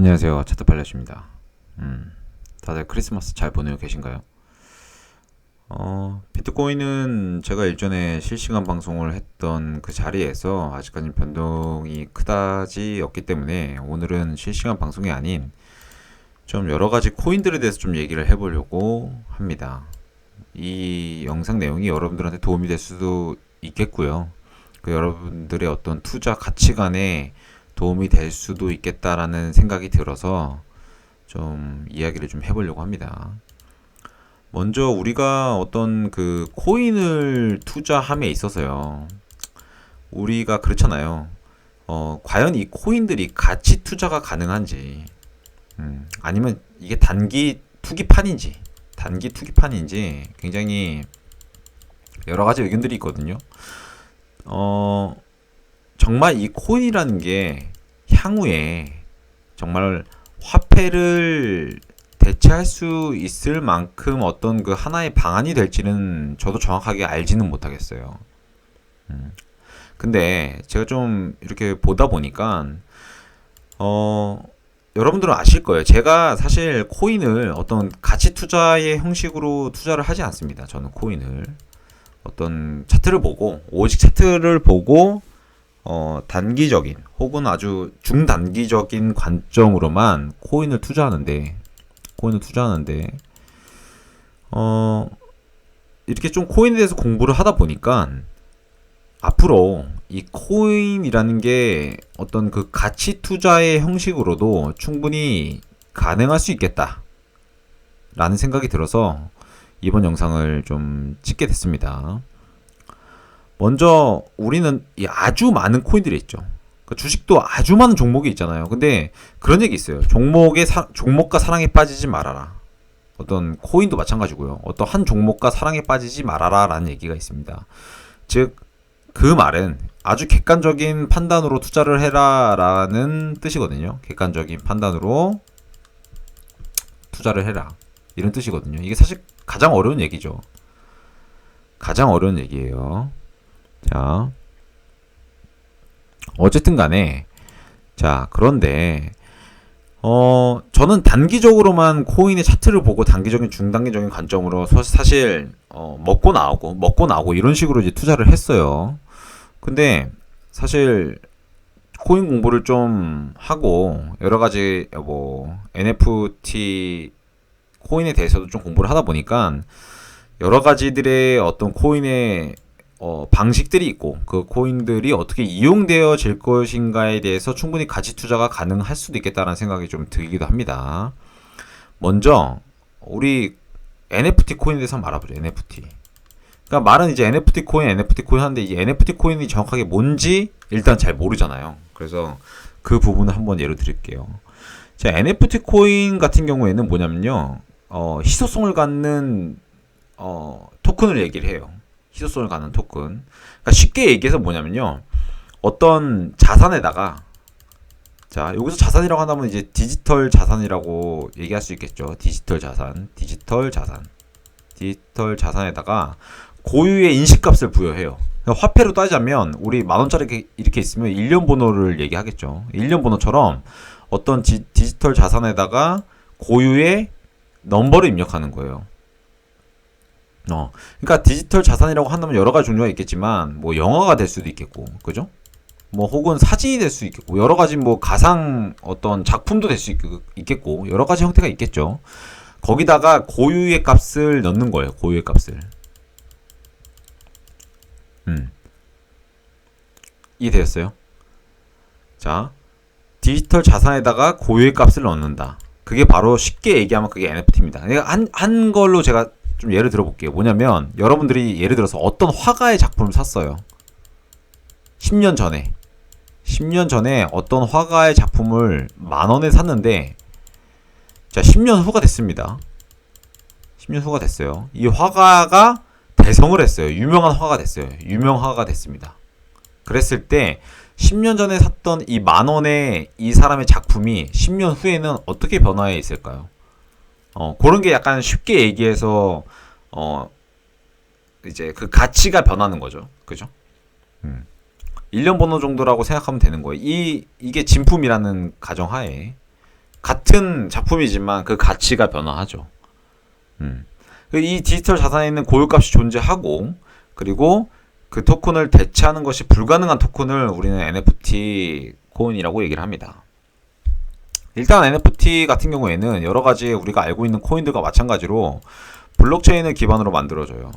안녕하세요. 차트팔렛입니다. 다들 크리스마스 잘 보내고 계신가요? 비트코인은 제가 일전에 실시간 방송을 했던 그 자리에서 아직까지 변동이 그다지 없기 때문에 오늘은 실시간 방송이 아닌 좀 여러 가지 코인들에 대해서 좀 얘기를 해보려고 합니다. 이 영상 내용이 여러분들한테 도움이 될 수도 있겠고요. 그 여러분들의 어떤 투자 가치관에 도움이 될 수도 있겠다라는 생각이 들어서 좀 이야기를 좀 해보려고 합니다. 먼저 우리가 어떤 그 코인을 투자함에 있어서요. 우리가 그렇잖아요. 과연 이 코인들이 가치 투자가 가능한지, 아니면 이게 단기 투기판인지 굉장히 여러 가지 의견들이 있거든요. 정말 이 코인이라는 게 향후에 정말 화폐를 대체할 수 있을 만큼 어떤 그 하나의 방안이 될지는 저도 정확하게 알지는 못하겠어요. 근데 제가 좀 이렇게 보다 보니까 여러분들은 아실 거예요. 제가 사실 코인을 어떤 가치 투자의 형식으로 투자를 하지 않습니다. 저는 코인을 어떤 차트를 보고 오직 차트를 보고 단기적인 혹은 아주 중단기적인 관점으로만 코인을 투자하는데 이렇게 좀 코인에 대해서 공부를 하다 보니까 앞으로 이 코인이라는 게 어떤 그 가치 투자의 형식으로도 충분히 가능할 수 있겠다라는 생각이 들어서 이번 영상을 좀 찍게 됐습니다. 먼저 우리는 이 아주 많은 코인들이 있죠. 그러니까 주식도 아주 많은 종목이 있잖아요. 근데 그런 얘기 있어요. 종목과 사랑에 빠지지 말아라. 어떤 코인도 마찬가지고요. 어떤 한 종목과 사랑에 빠지지 말아라 라는 얘기가 있습니다. 즉, 그 말은 아주 객관적인 판단으로 투자를 해라 라는 뜻이거든요. 객관적인 판단으로 투자를 해라. 이런 뜻이거든요. 이게 사실 가장 어려운 얘기죠. 가장 어려운 얘기예요. 자, 어쨌든 간에, 자, 그런데, 저는 단기적으로만 코인의 차트를 보고 단기적인, 중단기적인 관점으로 사실, 먹고 나오고, 이런 식으로 이제 투자를 했어요. 근데, 사실, 코인 공부를 좀 하고, 여러 가지, NFT, 코인에 대해서도 좀 공부를 하다 보니까, 여러 가지들의 어떤 코인의 방식들이 있고 그 코인들이 어떻게 이용되어질 것인가에 대해서 충분히 가치 투자가 가능할 수도 있겠다는 생각이 좀 들기도 합니다. 먼저 우리 NFT 코인에 대해서 한번 알아보죠. NFT. 그러니까 말은 이제 NFT 코인 하는데 이 NFT 코인이 정확하게 뭔지 일단 잘 모르잖아요. 그래서 그 부분을 한번 예로 드릴게요. 자, NFT 코인 같은 경우에는 뭐냐면요. 희소성을 갖는 토큰을 얘기를 해요. 희소성을 갖는 토큰. 그러니까 쉽게 얘기해서 뭐냐면요. 어떤 자산에다가, 자, 여기서 자산이라고 한다면 이제 디지털 자산이라고 얘기할 수 있겠죠. 디지털 자산에다가 고유의 인식값을 부여해요. 그러니까 화폐로 따지자면 우리 만 원짜리 이렇게 있으면 1년 번호를 얘기하겠죠. 1년 번호처럼 어떤 디지털 자산에다가 고유의 넘버를 입력하는 거예요. 그러니까 디지털 자산이라고 한다면 여러 가지 종류가 있겠지만, 뭐 영화가 될 수도 있겠고, 그죠? 뭐 혹은 사진이 될 수 있겠고, 여러 가지 뭐 가상 어떤 작품도 될 수 있겠고, 여러 가지 형태가 있겠죠. 거기다가 고유의 값을 넣는 거예요. 고유의 값을. 이해되었어요? 자, 디지털 자산에다가 고유의 값을 넣는다. 그게 바로 쉽게 얘기하면 그게 NFT입니다. 한 걸로 제가 좀 예를 들어볼게요. 뭐냐면 여러분들이 예를 들어서 어떤 화가의 작품을 샀어요. 10년 전에 어떤 화가의 작품을 10,000원에 샀는데, 자, 10년 후가 됐습니다. 10년 후가 됐어요. 이 화가가 대성을 했어요. 유명한 화가 됐어요. 유명화가 됐습니다. 그랬을 때 10년 전에 샀던 이 10,000원의 이 사람의 작품이 10년 후에는 어떻게 변화해 있을까요? 그런 게 약간 쉽게 얘기해서, 이제 그 가치가 변하는 거죠. 그죠? 1년 번호 정도라고 생각하면 되는 거예요. 이게 진품이라는 가정하에 같은 작품이지만 그 가치가 변화하죠. 이 디지털 자산에 있는 고유값이 존재하고, 그리고 그 토큰을 대체하는 것이 불가능한 토큰을 우리는 NFT 코인이라고 얘기를 합니다. 일단 NFT 같은 경우에는 여러 가지 우리가 알고 있는 코인들과 마찬가지로 블록체인을 기반으로 만들어져요.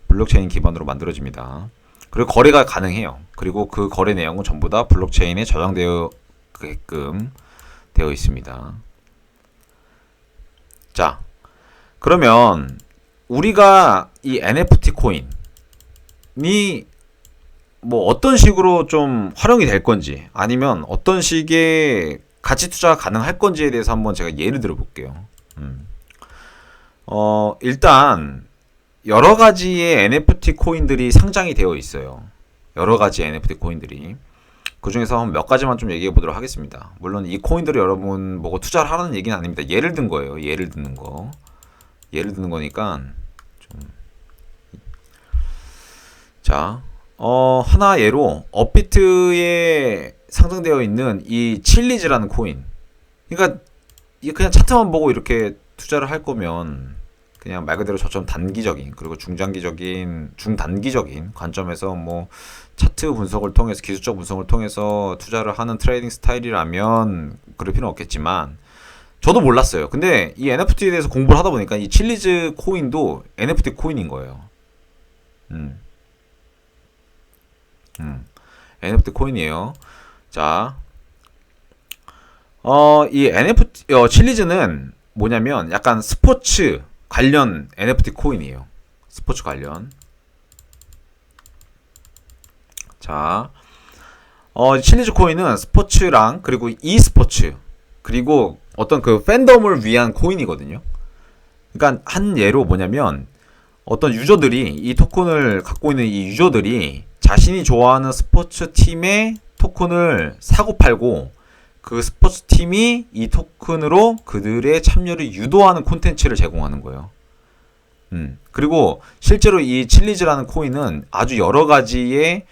블록체인 기반으로 만들어집니다. 그리고 거래가 가능해요. 그리고 그 거래 내용은 전부 다 블록체인에 저장되게끔 되어 있습니다. 자, 그러면 우리가 이 NFT 코인이 뭐 어떤 식으로 좀 활용이 될 건지, 아니면 어떤 식의 가치 투자가 가능할 건지에 대해서 한번 제가 예를 들어 볼게요. 일단 여러 가지의 NFT 코인들이 상장이 되어 있어요. 여러 가지 NFT 코인들이. 그 중에서 몇 가지만 좀 얘기해 보도록 하겠습니다. 물론 이 코인들을 여러분 보고 투자를 하라는 얘기는 아닙니다. 예를 든 거예요. 예를 드는 거. 예를 드는 거니까 좀. 자, 하나 예로 업비트에 상장되어 있는 이 칠리즈라는 코인. 그러니까 이게 그냥 차트만 보고 이렇게 투자를 할 거면 그냥 말 그대로 저처럼 단기적인, 그리고 중단기적인 관점에서 뭐 차트 분석을 통해서, 기술적 분석을 통해서 투자를 하는 트레이딩 스타일이라면 그럴 필요는 없겠지만, 저도 몰랐어요. 근데 이 NFT에 대해서 공부를 하다 보니까 이 칠리즈 코인도 NFT 코인인 거예요. NFT 코인이에요. 자, 이 NFT, 칠리즈는 뭐냐면 약간 스포츠 관련 NFT 코인이에요. 스포츠 관련. 자, 칠리즈 코인은 스포츠랑, 그리고 e스포츠, 그리고 어떤 그 팬덤을 위한 코인이거든요. 그러니까 한 예로 뭐냐면, 어떤 유저들이, 이 토큰을 갖고 있는 이 유저들이 자신이 좋아하는 스포츠 팀의 토큰을 사고 팔고, 그 스포츠 팀이 이 토큰으로 그들의 참여를 유도하는 콘텐츠를 제공하는 거예요. 그리고 실제로 이 칠리즈라는 코인은 아주 여러 가지의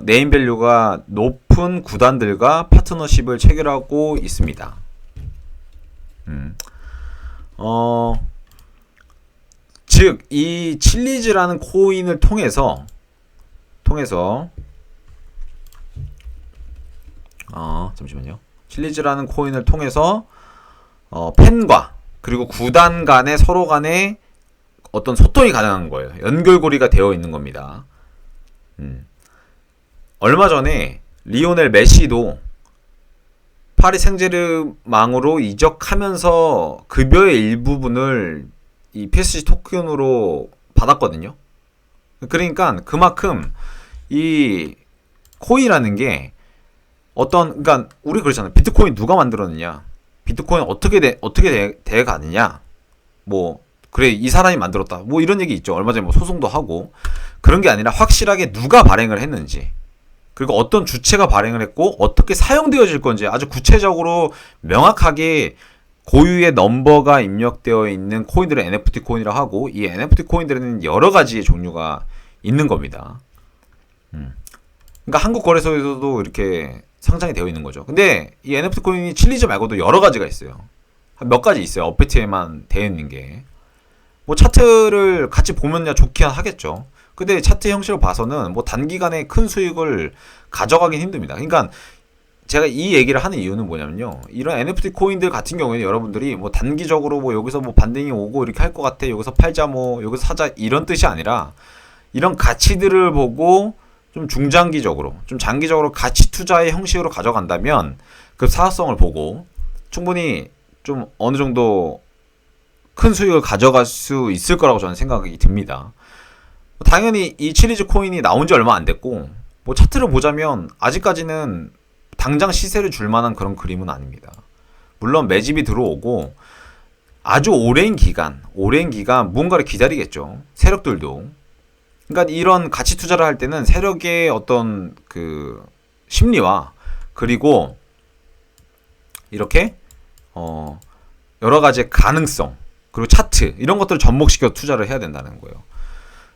네임밸류가 높은 구단들과 파트너십을 체결하고 있습니다. 즉, 이 칠리즈라는 코인을 통해서 잠시만요. 칠리즈라는 코인을 통해서 팬과 그리고 구단 간의 서로 간의 어떤 소통이 가능한 거예요. 연결고리가 되어 있는 겁니다. 얼마 전에 리오넬 메시도 파리 생제르맹으로 이적하면서 급여의 일부분을 이 PSG 토큰으로 받았거든요. 그러니까 그만큼 이 코인이라는 게 그러니까 우리 그러잖아요. 비트코인 누가 만들었느냐? 비트코인 어떻게 돼 가느냐? 뭐 그래, 이 사람이 만들었다. 뭐 이런 얘기 있죠. 얼마 전에 뭐 소송도 하고. 그런 게 아니라 확실하게 누가 발행을 했는지, 그리고 어떤 주체가 발행을 했고 어떻게 사용되어질 건지 아주 구체적으로 명확하게 고유의 넘버가 입력되어 있는 코인들을 NFT 코인이라고 하고, 이 NFT 코인들은 여러 가지의 종류가 있는 겁니다. 그러니까 한국 거래소에서도 이렇게 상장이 되어 있는 거죠. 근데 이 NFT 코인이 칠리즈 말고도 여러 가지가 있어요. 몇 가지 있어요. 업비트에만 되어 있는 게. 뭐 차트를 같이 보면야 좋긴 하겠죠. 근데 차트 형식을 봐서는 뭐 단기간에 큰 수익을 가져가긴 힘듭니다. 그러니까 제가 이 얘기를 하는 이유는 뭐냐면요. 이런 NFT 코인들 같은 경우에는 여러분들이 뭐 단기적으로 뭐 여기서 뭐 반등이 오고 이렇게 할 것 같아. 여기서 팔자, 뭐 여기서 사자, 이런 뜻이 아니라, 이런 가치들을 보고 좀 중장기적으로, 좀 장기적으로 가치 투자의 형식으로 가져간다면 그 사업성을 보고 충분히 좀 어느 정도 큰 수익을 가져갈 수 있을 거라고 저는 생각이 듭니다. 당연히 이 칠리즈 코인이 나온 지 얼마 안 됐고, 뭐 차트를 보자면 아직까지는 당장 시세를 줄 만한 그런 그림은 아닙니다. 물론 매집이 들어오고 아주 오랜 기간 무언가를 기다리겠죠. 세력들도. 그러니까 이런 가치 투자를 할 때는 세력의 어떤 그 심리와, 그리고 이렇게 여러 가지의 가능성, 그리고 차트, 이런 것들을 접목시켜 투자를 해야 된다는 거예요.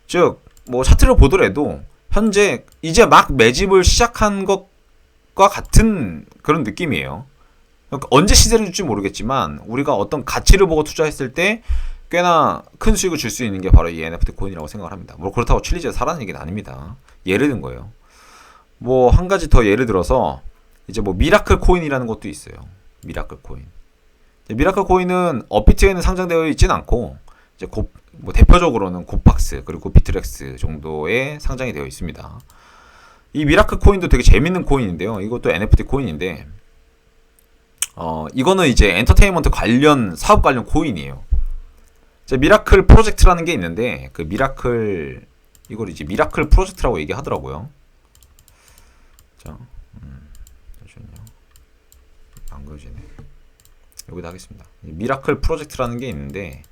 즉, 뭐 차트를 보더라도 현재 이제 막 매집을 시작한 것 과 같은 그런 느낌이에요. 그러니까 언제 시세를 줄지 모르겠지만 우리가 어떤 가치를 보고 투자했을 때 꽤나 큰 수익을 줄 수 있는 게 바로 이 NFT 코인이라고 생각을 합니다. 뭐 그렇다고 칠리즈에 사라는 얘기는 아닙니다. 예를 든 거예요. 뭐 한 가지 더 예를 들어서 이제 뭐 미라클 코인이라는 것도 있어요. 미라클 코인. 미라클 코인은 업비트에는 상장되어 있지는 않고 이제 뭐 대표적으로는 곱박스 그리고 비트렉스 정도에 상장이 되어 있습니다. 이 미라클 코인도 되게 재밌는 코인인데요. 이것도 NFT 코인인데 이거는 이제 엔터테인먼트 관련 사업 관련 코인이에요. 미라클 프로젝트라는 게 있는데 그 미라클 이걸 이제 미라클 프로젝트라고 얘기하더라고요. 자, 잠시만요. 안 그려지네. 여기다 하겠습니다. 미라클 프로젝트라는 게 있는데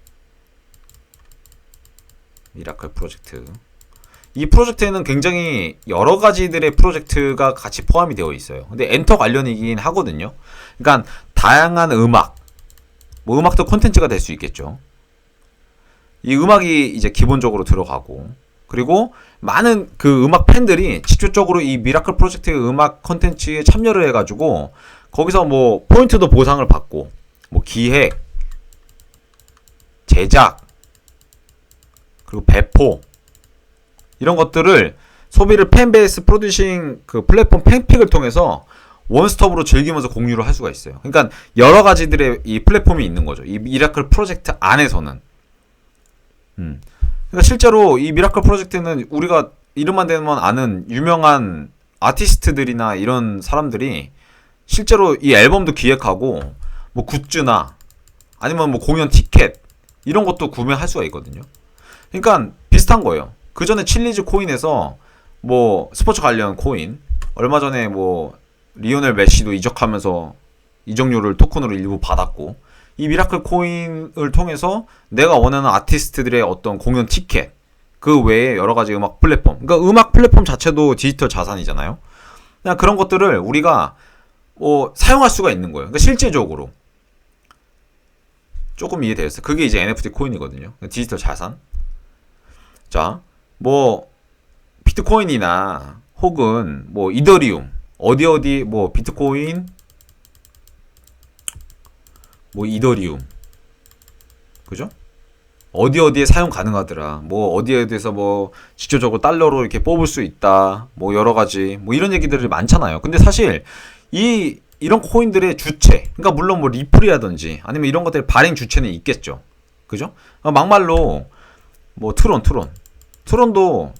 미라클 프로젝트. 이 프로젝트에는 굉장히 여러 가지들의 프로젝트가 같이 포함이 되어 있어요. 근데 엔터 관련이긴 하거든요. 그러니까 다양한 음악, 뭐 음악도 콘텐츠가 될 수 있겠죠. 이 음악이 이제 기본적으로 들어가고 그리고 많은 그 음악 팬들이 직접적으로 이 미라클 프로젝트의 음악 콘텐츠에 참여를 해가지고 거기서 뭐 포인트도 보상을 받고 뭐 기획, 제작, 그리고 배포 이런 것들을 소비를 팬베이스 프로듀싱 그 플랫폼 팬픽을 통해서 원스톱으로 즐기면서 공유를 할 수가 있어요. 그러니까 여러 가지들의 이 플랫폼이 있는 거죠. 이 미라클 프로젝트 안에서는. 그러니까 실제로 이 미라클 프로젝트는 우리가 이름만 대면 아는 유명한 아티스트들이나 이런 사람들이 실제로 이 앨범도 기획하고 뭐 굿즈나 아니면 뭐 공연 티켓 이런 것도 구매할 수가 있거든요. 그러니까 비슷한 거예요. 그 전에 칠리즈 코인에서 뭐 스포츠 관련 코인 얼마 전에 뭐 리오넬 메시도 이적하면서 이적료를 토큰으로 일부 받았고 이 미라클 코인을 통해서 내가 원하는 아티스트들의 어떤 공연 티켓 그 외에 여러 가지 음악 플랫폼 그러니까 음악 플랫폼 자체도 디지털 자산이잖아요. 그냥 그런 것들을 우리가 사용할 수가 있는 거예요. 그러니까 실제적으로 조금 이해되었어요. 그게 이제 NFT 코인이거든요. 디지털 자산. 자, 뭐 비트코인이나 혹은 뭐 이더리움 어디 뭐 비트코인 뭐 이더리움 그죠? 어디에 사용 가능하더라. 뭐 어디에서 뭐 직접적으로 달러로 이렇게 뽑을 수 있다. 뭐 여러 가지 뭐 이런 얘기들이 많잖아요. 근데 사실 이런 코인들의 주체, 그러니까 물론 뭐 리플이라든지 아니면 이런 것들의 발행 주체는 있겠죠. 그죠? 막말로 뭐 트론도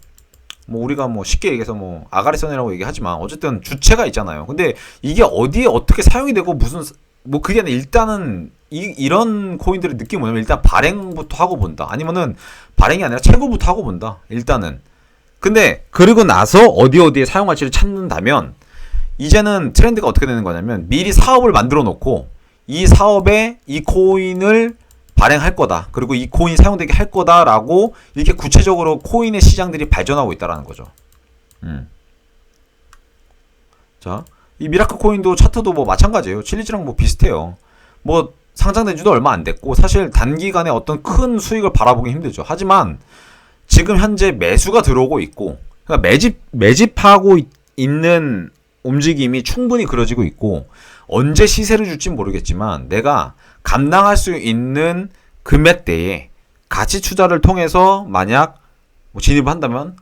뭐 우리가 뭐 쉽게 얘기해서 뭐 아가리선이라고 얘기하지만 어쨌든 주체가 있잖아요. 근데 이게 어디에 어떻게 사용이 되고 무슨 뭐 그게 아니라 일단은 이런 코인들의 느낌이 뭐냐면 일단 발행부터 하고 본다. 아니면은 발행이 아니라 채굴부터 하고 본다. 일단은. 근데 그리고 나서 어디에 사용할지를 찾는다면 이제는 트렌드가 어떻게 되는 거냐면 미리 사업을 만들어 놓고 이 사업에 이 코인을 발행할 거다. 그리고 이 코인이 사용되게 할 거다라고 이렇게 구체적으로 코인의 시장들이 발전하고 있다라는 거죠. 자, 이 미라클 코인도 차트도 뭐 마찬가지예요. 칠리즈랑 뭐 비슷해요. 뭐 상장된 지도 얼마 안 됐고 사실 단기간에 어떤 큰 수익을 바라보기 힘들죠. 하지만 지금 현재 매수가 들어오고 있고 그러니까 매집하고 있는 움직임이 충분히 그려지고 있고 언제 시세를 줄진 모르겠지만 내가 감당할 수 있는 금액대에 가치 투자를 통해서 만약 뭐 진입을 한다면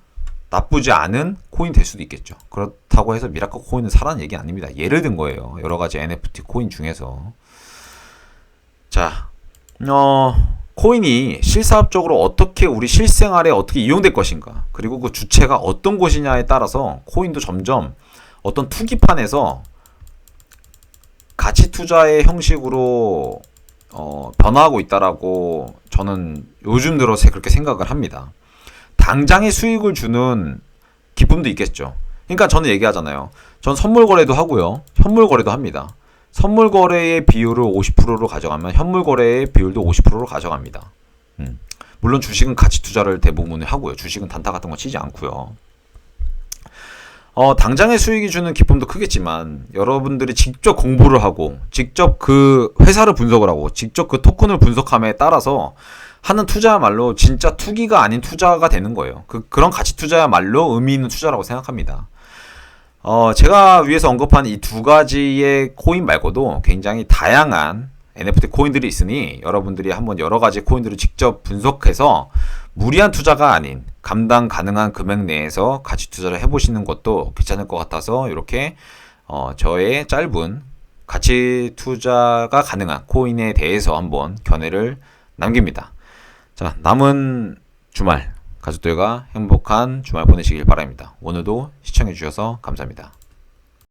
나쁘지 않은 코인 될 수도 있겠죠. 그렇다고 해서 미라클 코인은 사라는 얘기 아닙니다. 예를 든 거예요. 여러 가지 NFT 코인 중에서. 자, 코인이 실사업적으로 어떻게 우리 실생활에 어떻게 이용될 것인가 그리고 그 주체가 어떤 곳이냐에 따라서 코인도 점점 어떤 투기판에서 가치 투자의 형식으로 변화하고 있다라고 저는 요즘 들어서 그렇게 생각을 합니다. 당장의 수익을 주는 기쁨도 있겠죠. 그러니까 저는 얘기하잖아요. 전 선물 거래도 하고요. 현물 거래도 합니다. 선물 거래의 비율을 50%로 가져가면 현물 거래의 비율도 50%로 가져갑니다. 물론 주식은 가치 투자를 대부분 하고요. 주식은 단타 같은 거 치지 않고요. 당장의 수익이 주는 기쁨도 크겠지만 여러분들이 직접 공부를 하고 직접 그 회사를 분석을 하고 직접 그 토큰을 분석함에 따라서 하는 투자야말로 진짜 투기가 아닌 투자가 되는 거예요. 그런 가치 투자야말로 의미 있는 투자라고 생각합니다. 제가 위에서 언급한 이 두 가지의 코인 말고도 굉장히 다양한 NFT 코인들이 있으니 여러분들이 한번 여러 가지 코인들을 직접 분석해서 무리한 투자가 아닌 감당 가능한 금액 내에서 가치 투자를 해보시는 것도 괜찮을 것 같아서 이렇게 저의 짧은 가치 투자가 가능한 코인에 대해서 한번 견해를 남깁니다. 자, 남은 주말 가족들과 행복한 주말 보내시길 바랍니다. 오늘도 시청해주셔서 감사합니다.